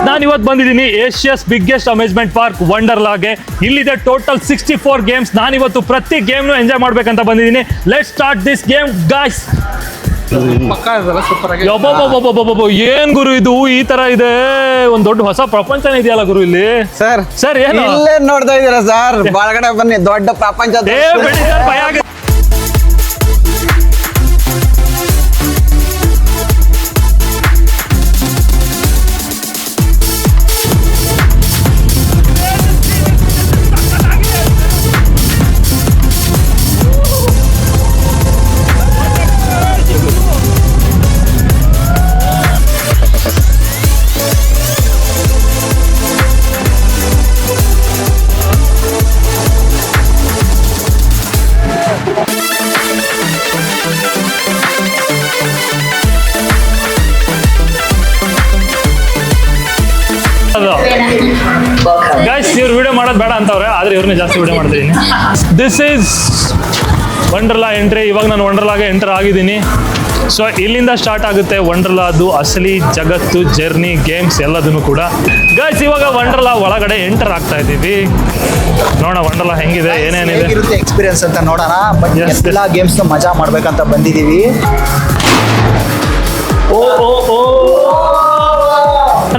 ನಾನು ಇವತ್ತು ಬಂದಿದ್ದೀನಿ ಏಷ್ಯಾಸ್ ಬಿಗ್ಗೆಸ್ಟ್ ಅಮ್ಯೂಸ್ಮೆಂಟ್ ಪಾರ್ಕ್ ವಂಡರ್ಲಾಗೆ. ಇಲ್ಲಿದೆ ಟೋಟಲ್ 64 ಗೇಮ್ಸ್. ನಾನಿವತ್ತು ಪ್ರತಿ ಗೇಮ್ನು ಎಂಜಾಯ್ ಮಾಡ್ಬೇಕಂತ ಬಂದಿದ್ದೀನಿ. Let's start this game guys. ಏನ್ ಗುರು ಇದು ಈ ತರ ಇದೆ? ಒಂದ್ ದೊಡ್ಡ ಹೊಸ ಪ್ರಪಂಚನೇ ಇದೆಯಲ್ಲ ಗುರು ಇಲ್ಲಿ. ಸರ್ ಏನು ನೋಡ್ತಾ ಇದೀರಾ ಸರ್? ಒಳಗಡೆ ಬನ್ನಿ, ದೊಡ್ಡ ಪ್ರಪಂಚ. ಭಯ ಆಗುತ್ತೆ. ಗೈಸ್ ಇವ್ರು ವಿಡಿಯೋ ಮಾಡೋದು ಬೇಡ ಅಂತವ್ರೆ, ಆದ್ರೆ ಇವ್ರನ್ನೇ ಜಾಸ್ತಿ ವಿಡಿಯೋ ಮಾಡ್ತಿದ್ದೀನಿ. This is Wonderla entry. ಇವಾಗ ನಾನು ವಂಡರ್ಲಾಗೆ ಎಂಟರ್ ಆಗಿದ್ದೀನಿ. ಸೊ ಇಲ್ಲಿಂದ ಸ್ಟಾರ್ಟ್ ಆಗುತ್ತೆ ವಂಡರ್ಲಾದು ಅಸಲಿ ಜಗತ್ತು, ಜರ್ನಿ, ಗೇಮ್ಸ್ ಎಲ್ಲದನ್ನು ಕೂಡ. ಗೈಸ್ ಇವಾಗ ವಂಡರ್ಲಾ ಒಳಗಡೆ ಎಂಟರ್ ಆಗ್ತಾ ಇದ್ದೀವಿ. ನೋಡೋಣ ವಂಡರ್ಲಾ ಹೆಂಗಿದೆ, ಏನೇನಿದೆ ಎಕ್ಸ್ಪೀರಿಯನ್ಸ್ ಅಂತ ನೋಡೋಣ. ಎಲ್ಲ ಗೇಮ್ಸ್ ಮಜಾ ಮಾಡ್ಬೇಕಂತ ಬಂದಿದ್ದೀವಿ.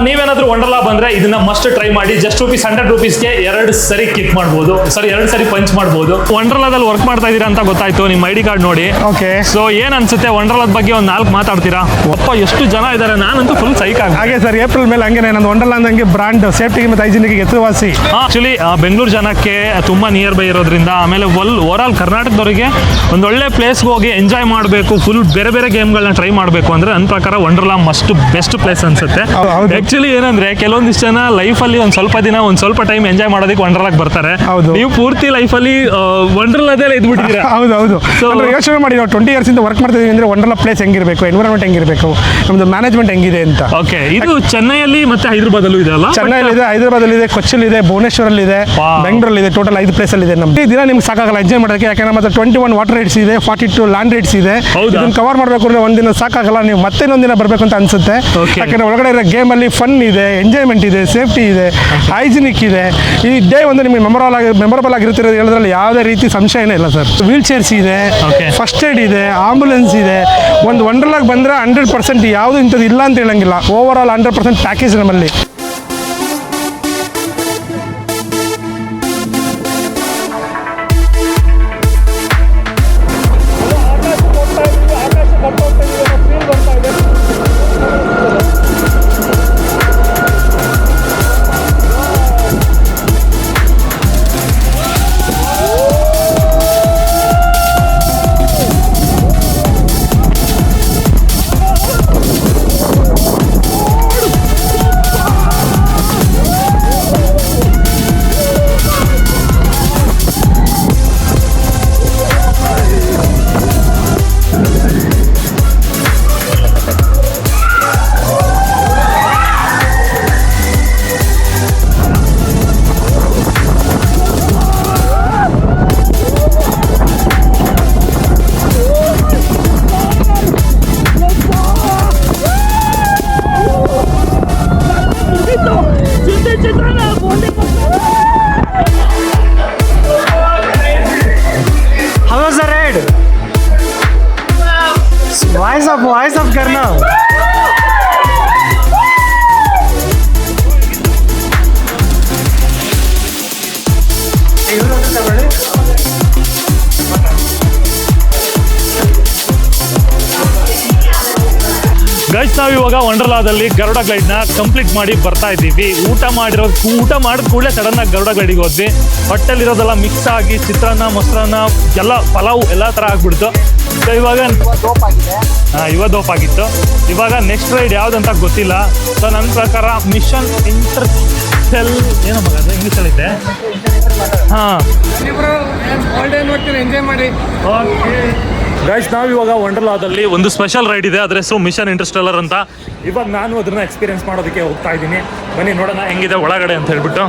ನೀವೇನಾದ್ರೂ ವಂಡರ್ಲಾ ಬಂದ್ರೆ ಇದನ್ನ ಮಸ್ಟ್ ಟ್ರೈ ಮಾಡಿ. ಜಸ್ಟ್ ₹100ಗೆ 2 ಸರಿ ಕಿಕ್ ಮಾಡ್ಬೋದು, 2 ಸರಿ ಪಂಚ್ ಮಾಡ್ಬೋದು. ವಂಡರ್ಲಾದಲ್ಲಿ ವರ್ಕ್ ಮಾಡ್ತಾ ಇದೀರಾ ಅಂತ ಗೊತ್ತಾಯ್ತು, ನಿಮ್ಮ ಐಡಿ ಕಾರ್ಡ್ ನೋಡಿ. ಓಕೆ, ಸೊ ಏನ್ ಅನ್ಸುತ್ತೆ ವಂಡರ್ಲಾದ ಬಗ್ಗೆ ಒಂದು 4 ಮಾತಾಡ್ತೀರಾ? ಅಪ್ಪ ಎಷ್ಟು ಜನ ಇದ್ದಾರೆ, ನಾನಂತೂ ಫುಲ್ ಸೈಕ್ ಆಗ. ಹಾಗೆ ಸರ್, ಏಪ್ರಿಲ್ ಮೇಲೆ ಹಂಗೆ ನಾನು ವಂಡರ್ಲಾ ಅಂದಂಗೆ ಬ್ರಾಂಡ್ ಸೇಫ್ಟಿಗೆ ಮತ್ತು ಹೈಜಿನಿಗೆ ಹೆಸರುವಾಸಿ. ಆಕ್ಚುಲಿ ಬೆಂಗಳೂರು ಜನಕ್ಕೆ ತುಂಬಾ ನಿಯರ್ ಬೈ ಇರೋದ್ರಿಂದ, ಆಮೇಲೆ ಓವರ್ ಆಲ್ ಕರ್ನಾಟಕದವರಿಗೆ ಒಂದು ಒಳ್ಳೆ ಪ್ಲೇಸ್ಗೆ ಹೋಗಿ ಎಂಜಾಯ್ ಮಾಡಬೇಕು, ಫುಲ್ ಬೇರೆ ಬೇರೆ ಗೇಮ್ಗಳನ್ನ ಟ್ರೈ ಮಾಡಬೇಕು ಅಂದ್ರೆ ನನ್ನ ಪ್ರಕಾರ ವಂಡರ್ಲಾ ಮಸ್ಟ್ ಬೆಸ್ಟ್ ಪ್ಲೇಸ್ ಅನ್ಸುತ್ತೆ. ಆಕ್ಚುಲಿ ಏನಂದ್ರೆ ಕೆಲವೊಂದಿಷ್ಟು ಜನ ಲೈಫಲ್ಲಿ ಒಂದು ಸ್ವಲ್ಪ ದಿನ ಒಂದು ಸ್ವಲ್ಪ ಟೈಮ್ ಎಂಜಾಯ್ ಮಾಡೋದಕ್ಕೆ ವಂಡರ್ಲಾಗ್ ಬರ್ತಾರೆ. ನೀವು ಪೂರ್ತಿ ಲೈಫಲ್ಲಿ ವಂಡರ್ಲಾದಲ್ಲೇ ಇದ್ಬಿಟ್ಟಿದ್ದೀರಾ. ಹೌದು. ಯೋಚನೆ ಮಾಡಿ, ನಾವು 20 years ಇಂದ ವರ್ಕ್ ಮಾಡ್ತಾ ಇದೀವಿ ಅಂದ್ರೆ ವಂಡರ್ಲಾ ಪ್ಲೇಸ್ ಹೆಂಗಿರಬೇಕು, ಎನ್ವಿರಾನ್ಮೆಂಟ್ ಹೆಂಗಿರಬೇಕು, ನಮ್ದು ಮ್ಯಾನೇಜ್ಮೆಂಟ್ ಹೆಂಗಿದೆ ಅಂತ. ಓಕೆ, ಇದು ಚೆನ್ನೈಯಲ್ಲಿ ಮತ್ತೆ ಹೈದರಾಬಾದಲ್ಲೂ ಇದೆ ಅಲ್ಲ? ಚೆನ್ನೈಲಿದೆ, ಹೈದರಾಬಾದಲ್ಲಿದೆ, ಕೊಚ್ಚಿಲಿದೆ, ಭುವನೇಶ್ವರಲ್ಲಿದೆ, ಬೆಂಗಳೂರಲ್ಲಿದೆ. ಟೋಟಲ್ 5 ಪ್ಲೇಸಲ್ಲಿ ಇದೆ. ನಮ್ಗೆ ದಿನ ನಿಮ್ಗೆ ಸಾಕಾಗಲ್ಲ ಎಂಜಾಯ್ ಮಾಡೋಕ್ಕೆ. ಯಾಕಂದ್ರೆ ಮತ್ತೆ 21 ವಾಟರ್ ರೈಡ್ಸ್ ಇದೆ, 42 ಲ್ಯಾಂಡ್ ರೈಡ್ಸ್ ಇದೆ. ಇದನ್ನು ಕವರ್ ಮಾಡಬೇಕು ಅಂದ್ರೆ ಒಂದಿನ ಸಾಕಾಗಲ್ಲ, ನೀವು ಮತ್ತೆ ಇನ್ನೊಂದಿನ ಬರಬೇಕು ಅಂತ ಅನ್ಸುತ್ತೆ. ಯಾಕಂದ್ರೆ ಒಳಗಡೆ ಇರೋ ಗೇಮಲ್ಲಿ ಫನ್ ಇದೆ, ಎಂಜಾಯ್ಮೆಂಟ್ ಇದೆ, ಸೇಫ್ಟಿ ಇದೆ, ಹೈಜಿನಿಕ್ ಇದೆ. ಈ ಡೇ ಒಂದು ನಿಮಗೆ ಮೆಮೊರಬಲ್ ಆಗಿರ್ತಿರೋದು ಹೇಳೋದ್ರಲ್ಲಿ ಯಾವುದೇ ರೀತಿ ಸಂಶಯನೇ ಇಲ್ಲ ಸರ್. ವೀಲ್ ಚೇರ್ಸ್ ಇದೆ, ಫಸ್ಟ್ ಏಡ್ ಇದೆ, ಆಂಬುಲೆನ್ಸ್ ಇದೆ. ಒಂದು ವಂಡರ್ಲಾಗ್ ಬಂದರೆ 100% ಯಾವುದು ಇಂಥದ್ದು ಇಲ್ಲ ಅಂತ ಹೇಳಂಗಿಲ್ಲ. ಓವರ್ ಆಲ್ 100% ಪ್ಯಾಕೇಜ್ ನಮ್ಮಲ್ಲಿ. Voice of करना. ಗೈಸ್ ನಾವಿವಾಗ ವಂಡರ್ಲಾದಲ್ಲಿ ಗರುಡ ಗ್ಲೈಡ್ನ ಕಂಪ್ಲೀಟ್ ಮಾಡಿ ಬರ್ತಾ ಇದ್ದೀವಿ. ಊಟ ಮಾಡಿದ ಕೂಡಲೇ ಸಡನ್ ಆಗಿ ಗರುಡ ಗ್ಲೈಡಿಗೆ ಹೋದ್ವಿ. ಹೊಟ್ಟೆಲಿರೋದೆಲ್ಲ ಮಿಕ್ಸ್ ಆಗಿ ಚಿತ್ರಾನ್ನ, ಮೊಸರನ್ನ ಎಲ್ಲ ಪಲಾವ್ ಎಲ್ಲ ಥರ ಆಗ್ಬಿಡ್ತು. ಸೊ ಇವಾಗ ದೋಪಾಗಿತ್ತು. ಇವಾಗ ನೆಕ್ಸ್ಟ್ ರೈಡ್ ಯಾವುದಂತ ಗೊತ್ತಿಲ್ಲ. ಸೊ ನನ್ನ ಪ್ರಕಾರ ಮಿಷನ್ ಇಂಟರ್ಸ್ಟೆಲ್ ಏನೋ ಮಗ ಅದು ಇಂಗ್ಲೀಷಲ್ಲಿ ಇದೆ. ಎಂಜಾಯ್ ಮಾಡಿ. ಓಕೆ ಗೈಸ್, ನಾವಿವಾಗ ವಂಡರ್ಲಾದಲ್ಲಿ ಒಂದು ಸ್ಪೆಷಲ್ ರೈಡ್ ಇದೆ, ಅದ್ರ ಹೆಸರು ಮಿಷನ್ ಇಂಟರ್ಸ್ಟೆಲ್ಲರ್ ಅಂತ. ಇವಾಗ ನಾನು ಅದನ್ನ ಎಕ್ಸ್ಪೀರಿಯನ್ಸ್ ಮಾಡೋದಕ್ಕೆ ಹೋಗ್ತಾ ಇದ್ದೀನಿ. ಬನ್ನಿ ನೋಡೋಣ ಹೆಂಗಿದೆ ಒಳಗಡೆ ಅಂತ ಹೇಳ್ಬಿಟ್ಟು.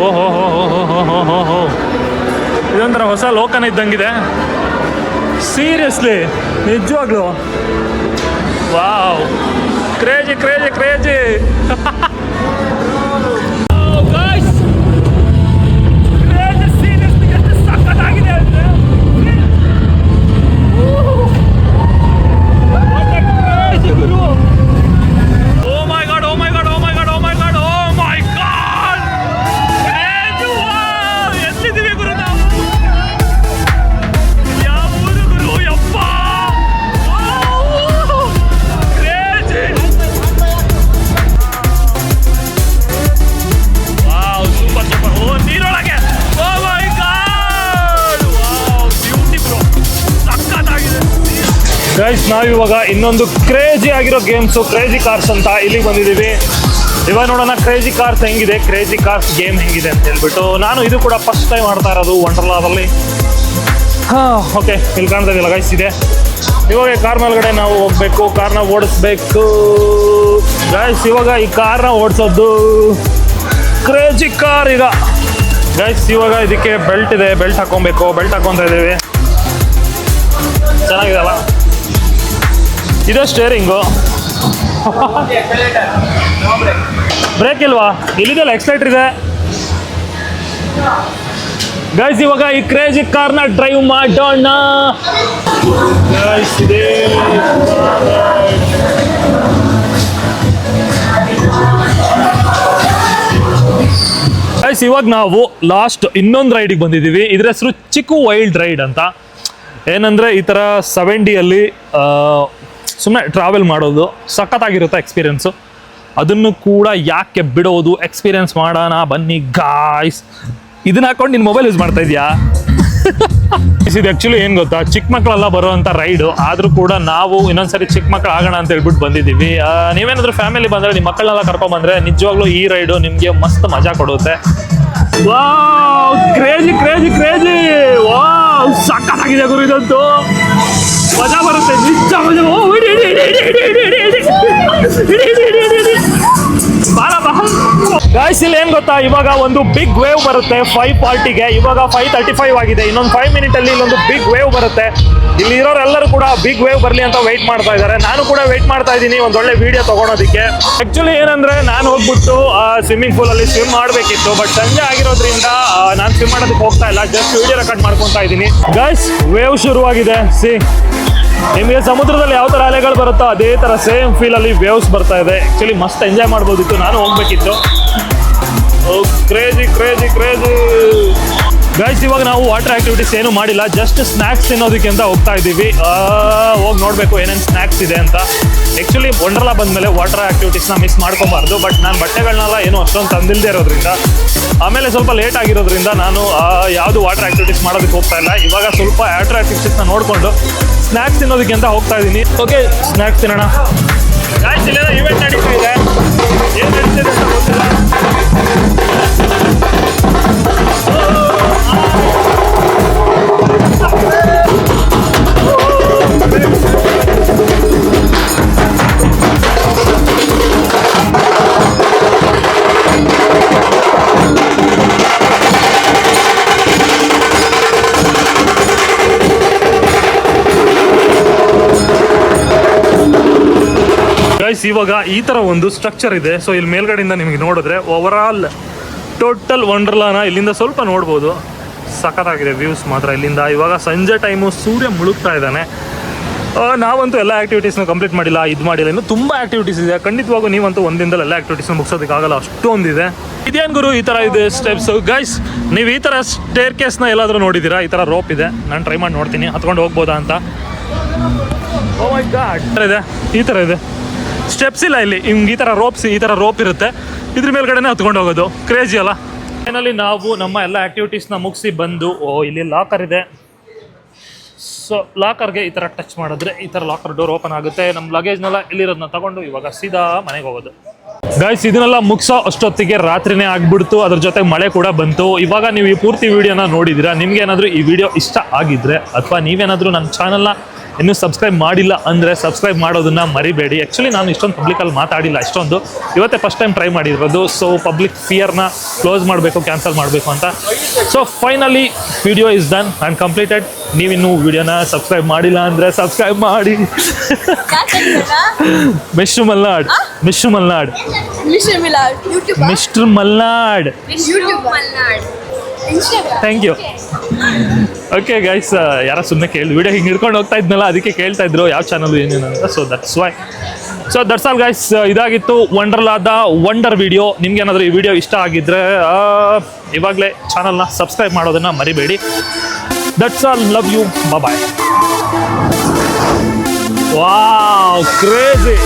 ಓಹೋ ಹೋ ಹೋ ಹೋ ಹೋ ಹೋ ಹೋ, ಇದೊಂಥರ ಹೊಸ ಲೋಕನ ಇದ್ದಂಗಿದೆ. ಸೀರಿಯಸ್ಲಿ ನಿಜವಾಗ್ಲು ವಾವ್ ಕ್ರೇಜಿ ಕ್ರೇಜಿ ಕ್ರೇಜಿ ಸಕ್ಕತ್ತಾಗಿದೆ ಅಂದರೆ Oh my god, oh my god, oh my god, oh my god, oh my god! ಎಲ್ಲಿದ್ದೀವಿ ಗುರು ನಾವು? ಯಾವ ಊರು ಗುರು ಯಪ್ಪ? Crazy! Wow, super super. Oh, ನೀರೊಳಗೆ. Oh my god! Wow, beauty bro. ಸಕ್ಕತ್ತಾಗಿದೆ. Guys ನಾವಿವಾಗ ಇನ್ನೊಂದು crazy ಆಗಿರೋ ಗೇಮ್ಸು ಕ್ರೇಜಿ ಕಾರ್ಸ್ ಅಂತ ಇಲ್ಲಿಗೆ ಬಂದಿದ್ದೀವಿ. ಇವಾಗ ನೋಡೋಣ ಕ್ರೇಜಿ ಕಾರ್ಸ್ ಹೆಂಗಿದೆ, ಕ್ರೇಜಿ ಕಾರ್ಸ್ ಗೇಮ್ ಹೆಂಗಿದೆ ಅಂತ ಹೇಳ್ಬಿಟ್ಟು. ನಾನು ಇದು ಕೂಡ ಫಸ್ಟ್ ಟೈಮ್ ಆಡ್ತಾ ಇರೋದು ವಂಡರ್ಲಾದಲ್ಲಿ. ಓಕೆ, ಇಲ್ಲಿ ಕಾಣ್ತಾ ಇದೆಯಲ್ಲ ಗೈಸ್, ಇದೆ. ಇವಾಗ ಕಾರ್ ಮೇಲ್ಗಡೆ ನಾವು ಹೋಗ್ಬೇಕು, ಕಾರ್ನ ಓಡಿಸ್ಬೇಕು ಗೈಸ್. ಇವಾಗ ಈ ಕಾರ್ನ ಓಡಿಸೋದು ಕ್ರೇಜಿ ಕಾರ್ ಈಗ ಗೈಸ್. ಇವಾಗ ಇದಕ್ಕೆ ಬೆಲ್ಟ್ ಇದೆ, ಬೆಲ್ಟ್ ಹಾಕೊಬೇಕು, ಬೆಲ್ಟ್ ಹಾಕೊತಾ ಇದ್ದೀವಿ. ಚೆನ್ನಾಗಿದೆ ಅಲ್ಲ? ಇದೆ ಸ್ಟೇರಿಂಗು. ಬ್ರೇಕ್ ಇಲ್ವಾ? ಇಲ್ಲಿದೆಲ್ಲ ಎಕ್ಸೈಟರ್ ಇದೆ ಗೈಸ್. ಇವಾಗ ಈ ಕ್ರೇಜಿ ಕಾರ್ನ ಡ್ರೈವ್ ಮಾಡೋಣ ಗೈಸ್. ಇದೆ ಗೈಸ್, ಇವಾಗ ನಾವು ಲಾಸ್ಟ್ ಇನ್ನೊಂದು ರೈಡಿಗೆ ಬಂದಿದ್ದೀವಿ. ಇದ್ರ ಹೆಸರು ಚಿಕ್ಕು ವೈಲ್ಡ್ ರೈಡ್ ಅಂತ. ಏನಂದರೆ ಈ ಥರ 70ಯಲ್ಲಿ ಸುಮ್ಮನೆ ಟ್ರಾವೆಲ್ ಮಾಡೋದು ಸಖತ್ತಾಗಿರುತ್ತೆ ಎಕ್ಸ್ಪೀರಿಯೆನ್ಸು. ಅದನ್ನು ಕೂಡ ಯಾಕೆ ಬಿಡೋದು, ಎಕ್ಸ್ಪೀರಿಯೆನ್ಸ್ ಮಾಡೋಣ ಬನ್ನಿ ಗಾಯ್ಸ್. ಇದನ್ನ ಹಾಕೊಂಡು ನಿನ್ನ ಮೊಬೈಲ್ ಯೂಸ್ ಮಾಡ್ತಾ ಇದೆಯಾ? ಇದು ಆ್ಯಕ್ಚುಲಿ ಏನು ಗೊತ್ತಾ, ಚಿಕ್ಕ ಮಕ್ಕಳೆಲ್ಲ ಬರೋವಂಥ ರೈಡು. ಆದರೂ ಕೂಡ ನಾವು ಇನ್ನೊಂದ್ಸರಿ ಚಿಕ್ಕ ಮಕ್ಕಳು ಆಗೋಣ ಅಂತ ಹೇಳ್ಬಿಟ್ಟು ಬಂದಿದ್ದೀವಿ. ನೀವೇನಾದರೂ ಫ್ಯಾಮಿಲಿ ಬಂದರೆ, ನಿಮ್ಮ ಮಕ್ಕಳನ್ನೆಲ್ಲ ಕರ್ಕೊಂಡ್ಬಂದರೆ ನಿಜವಾಗ್ಲೂ ಈ ರೈಡು ನಿಮಗೆ ಮಸ್ತ್ ಮಜಾ ಕೊಡುತ್ತೆ. Wow, crazy crazy crazy. Wow, ಸಕ್ಕತ್ತಾಗಿದೆ ಗುರು, ಇದಂತೂ ಮಜಾ ಬರುತ್ತೆ, ನಿಜ ಮಜಾ. ಗಾಯ್ಸ್, ಇಲ್ಲಿ ಏನ್ ಗೊತ್ತಾ, ಇವಾಗ ಒಂದು ಬಿಗ್ ವೇವ್ ಬರುತ್ತೆ 5:40ಗೆ. ಇವಾಗ 5:35 ಆಗಿದೆ. ಇನ್ನೊಂದು 5 ಮಿನಿಟಲ್ಲಿ ಇಲ್ಲೊಂದು ಬಿಗ್ ವೇವ್ ಬರುತ್ತೆ. ಇಲ್ಲಿ ಇರೋರೆಲ್ಲರೂ ಕೂಡ ಬಿಗ್ ವೇವ್ ಬರಲಿ ಅಂತ ವೆಯ್ಟ್ ಮಾಡ್ತಾ ಇದ್ದಾರೆ. ನಾನು ಕೂಡ ವೆಯ್ಟ್ ಮಾಡ್ತಾ ಇದ್ದೀನಿ ಒಂದೊಳ್ಳೆ ವಿಡಿಯೋ ತಗೊಳೋದಕ್ಕೆ. ಆಕ್ಚುಲಿ ಏನಂದ್ರೆ, ನಾನು ಹೋಗ್ಬಿಟ್ಟು ಸ್ವಿಮ್ಮಿಂಗ್ ಪೂಲಲ್ಲಿ ಸ್ವಿಮ್ ಮಾಡಬೇಕಿತ್ತು. ಬಟ್ ಸಂಜೆ ಆಗಿರೋದ್ರಿಂದ ನಾನು ಸ್ವಿಮ್ ಮಾಡೋದಕ್ಕೆ ಹೋಗ್ತಾ ಇಲ್ಲ, ಜಸ್ಟ್ ವಿಡಿಯೋ ರೆಕಾರ್ಡ್ ಮಾಡ್ಕೊತಾ ಇದ್ದೀನಿ. ಗಾಯ್ಸ್, ವೇವ್ ಶುರುವಾಗಿದೆ. ಸಿ, ನಿಮಗೆ ಸಮುದ್ರದಲ್ಲಿ ಯಾವ ಥರ ಅಲೆಗಳು ಬರುತ್ತೋ ಅದೇ ಥರ ಸೇಮ್ ಫೀಲಲ್ಲಿ ವೇವ್ಸ್ ಬರ್ತಾ ಇದೆ. ಆ್ಯಕ್ಚುಲಿ ಮಸ್ತ್ ಎಂಜಾಯ್ ಮಾಡ್ಬೋದಿತ್ತು, ನಾನು ಹೋಗ್ಬೇಕಿತ್ತು. Crazy crazy crazy guys. ಇವಾಗ ನಾವು ವಾಟರ್ ಆ್ಯಕ್ಟಿವಿಟೀಸ್ ಏನು ಮಾಡಿಲ್ಲ, ಜಸ್ಟ್ ಸ್ನ್ಯಾಕ್ಸ್ ತಿನ್ನೋದಕ್ಕೆ ಅಂತ ಹೋಗ್ತಾ ಇದ್ದೀವಿ. ಹೋಗಿ ನೋಡಬೇಕು ಏನೇನು ಸ್ನ್ಯಾಕ್ಸ್ ಇದೆ ಅಂತ. ಆ್ಯಕ್ಚುಲಿ ವಂಡರ್ಲಾ ಬಂದಮೇಲೆ ವಾಟರ್ ಆ್ಯಕ್ಟಿವಿಟೀಸ್ನ ಮಿಸ್ ಮಾಡ್ಕೊಬಾರ್ದು. ಬಟ್ ನಾನು ಬಟ್ಟೆಗಳನ್ನೆಲ್ಲ ಏನು ಅಷ್ಟೊಂದು ತಂದಿಲ್ಲದೆ ಇರೋದ್ರಿಂದ, ಆಮೇಲೆ ಸ್ವಲ್ಪ ಲೇಟ್ ಆಗಿರೋದ್ರಿಂದ ನಾನು ಯಾವುದು ವಾಟರ್ ಆ್ಯಕ್ಟಿವಿಟೀಸ್ ಮಾಡೋದಕ್ಕೆ ಹೋಗ್ತಾ ಇಲ್ಲ. ಇವಾಗ ಸ್ವಲ್ಪ ವಾಟರ್ ಆ್ಯಕ್ಟಿವಿಟೀಸ್ನ ನೋಡಿಕೊಂಡು ಸ್ನ್ಯಾಕ್ಸ್ ತಿನ್ನೋದಕ್ಕೆ ಅಂತ ಹೋಗ್ತಾ ಇದ್ದೀನಿ. ಓಕೆ, ಸ್ನ್ಯಾಕ್ಸ್ ತಿನ್ನೋಣ. ಗಾಯ್ಸ್, ಇಲ್ಲೆಲ್ಲ ಇವೆಂಟ್ ನಡೀತಾ ಇದೆ. ಏನು ನಡೀತಿದೆ ಅಂತ ಗೊತ್ತಿಲ್ಲ. ಗೈಸ್, ಇವಾಗ ಈ ಥರ ಒಂದು ಸ್ಟ್ರಕ್ಚರ್ ಇದೆ. ಸೊ ಇಲ್ಲಿ ಮೇಲ್ಗಡೆಯಿಂದ ನಿಮಗೆ ನೋಡಿದ್ರೆ ಓವರಾಲ್ ಟೋಟಲ್ ವಂಡರ್ಲಾನ ಇಲ್ಲಿಂದ ಸ್ವಲ್ಪ ನೋಡ್ಬೋದು. ಸಖತ್ತಾಗಿದೆ ವ್ಯೂಸ್ ಮಾತ್ರ ಇಲ್ಲಿಂದ. ಇವಾಗ ಸಂಜೆ ಟೈಮು, ಸೂರ್ಯ ಮುಳುಗ್ತಾ ಇದ್ದಾನೆ. ನಾವಂತೂ ಎಲ್ಲ ಆ್ಯಕ್ಟಿವಿಟೀಸ್ನ ಕಂಪ್ಲೀಟ್ ಮಾಡಿಲ್ಲ, ಇದು ಮಾಡಿಲ್ಲ. ಇನ್ನು ತುಂಬ ಆ್ಯಕ್ಟಿವಿಟೀಸ್ ಇದೆ. ಖಂಡಿತವಾಗೂ ನೀವಂತೂ ಒಂದಿನದಲ್ಲಿ ಎಲ್ಲ ಆ್ಯಕ್ಟಿವಿಟೀಸ್ನ ಮುಗಿಸೋದಕ್ಕಾಗಲ್ಲ, ಅಷ್ಟೊಂದಿದೆ. ಇದೇನು ಗುರು ಈ ಥರ ಇದೆ ಸ್ಟೆಪ್ಸು? ಗೈಸ್, ನೀವು ಈ ಥರ ಸ್ಟೇರ್ ಕೇಸ್ನ ಎಲ್ಲಾದರೂ ನೋಡಿದ್ದೀರಾ? ಈ ಥರ ರೋಪ್ ಇದೆ, ನಾನು ಟ್ರೈ ಮಾಡಿ ನೋಡ್ತೀನಿ ಹತ್ಕೊಂಡು ಹೋಗ್ಬೋದಾ ಅಂತ. ಓ ಮೈ ಗಾಡ್, ಇದೆ, ಈ ಥರ ಇದೆ. ಸ್ಟೆಪ್ಸ್ ಇಲ್ಲ ಇಲ್ಲಿ, ಹಿಂಗೆ ಈ ಥರ ರೋಪ್ ಇರುತ್ತೆ. ಇದ್ರ ಮೇಲ್ಗಡೆನೇ ಹತ್ಕೊಂಡು ಹೋಗೋದು. ಕ್ರೇಜಿ ಅಲ್ಲ? ಫೈನಲಿ ನಾವು ನಮ್ಮ ಎಲ್ಲ ಆ್ಯಕ್ಟಿವಿಟೀಸ್ನ ಮುಗಿಸಿ ಬಂದು, ಇಲ್ಲಿ ಲಾಕರ್ ಇದೆ. ಸೊ ಲಾಕರ್ಗೆ ಈ ಥರ ಟಚ್ ಮಾಡಿದ್ರೆ ಈ ಥರ ಲಾಕರ್ ಡೋರ್ ಓಪನ್ ಆಗುತ್ತೆ. ನಮ್ಮ ಲಗೇಜ್ನೆಲ್ಲ ಇಲ್ಲಿರೋದನ್ನ ತಗೊಂಡು ಇವಾಗ ಸೀದಾ ಮನೆಗೆ ಹೋಗೋದು. ಗೈಸ್, ಇದನ್ನೆಲ್ಲ ಮುಗಿಸೋ ಅಷ್ಟೊತ್ತಿಗೆ ರಾತ್ರಿನೇ ಆಗ್ಬಿಡ್ತು. ಅದ್ರ ಜೊತೆ ಮಳೆ ಕೂಡ ಬಂತು. ಇವಾಗ ನೀವು ಈ ಪೂರ್ತಿ ವಿಡಿಯೋನ ನೋಡಿದ್ದೀರಾ. ನಿಮ್ಗೆ ಏನಾದರೂ ಈ ವಿಡಿಯೋ ಇಷ್ಟ ಆಗಿದ್ರೆ, ಅಥವಾ ನೀವೇನಾದರೂ ನನ್ನ ಚಾನಲ್ನ ಇನ್ನೂ ಸಬ್ಸ್ಕ್ರೈಬ್ ಮಾಡಿಲ್ಲ ಅಂದರೆ ಸಬ್ಸ್ಕ್ರೈಬ್ ಮಾಡೋದನ್ನು ಮರಿಬೇಡಿ. ಆ್ಯಕ್ಚುಲಿ ನಾನು ಇಷ್ಟೊಂದು ಪಬ್ಲಿಕಲ್ಲಿ ಮಾತಾಡಿಲ್ಲ ಅಷ್ಟೊಂದು, ಇವತ್ತೇ ಫಸ್ಟ್ ಟೈಮ್ ಟ್ರೈ ಮಾಡಿರೋದು. ಸೊ ಪಬ್ಲಿಕ್ ಫಿಯರ್ನ ಕ್ಲೋಸ್ ಮಾಡಬೇಕು, ಕ್ಯಾನ್ಸಲ್ ಮಾಡಬೇಕು ಅಂತ. So finally video is done and completed. ನೀವಿನ್ನೂ ವಿಡಿಯೋನ ಸಬ್ಸ್ಕ್ರೈಬ್ ಮಾಡಿಲ್ಲ ಅಂದರೆ ಸಬ್ಸ್ಕ್ರೈಬ್ ಮಾಡಿ. Mister Malnad, mister Malnad, mister Malnad. Thank you. Okay guys, ಯಾರೋ ಸುಮ್ಮನೆ ಕೇಳಿ ವಿಡಿಯೋ ಹಿಂಗೆ ಹಿಡ್ಕೊಂಡು ಹೋಗ್ತಾ ಇದ್ನಲ್ಲ, ಅದಕ್ಕೆ ಕೇಳ್ತಾ ಇದ್ರು ಯಾವ ಚಾನಲ್ ಏನೇನು ಅಂತ. So that's why. So that's all guys, ಇದಾಗಿತ್ತು ವಂಡರ್ಲಾದ ವಂಡರ್ ವಿಡಿಯೋ. ನಿಮ್ಗೆ ಏನಾದರೂ ಈ ವಿಡಿಯೋ ಇಷ್ಟ ಆಗಿದ್ರೆ ಇವಾಗಲೇ ಚಾನಲ್ನ ಸಬ್ಸ್ಕ್ರೈಬ್ ಮಾಡೋದನ್ನು ಮರಿಬೇಡಿ. That's all, love you, bye. Wow, crazy.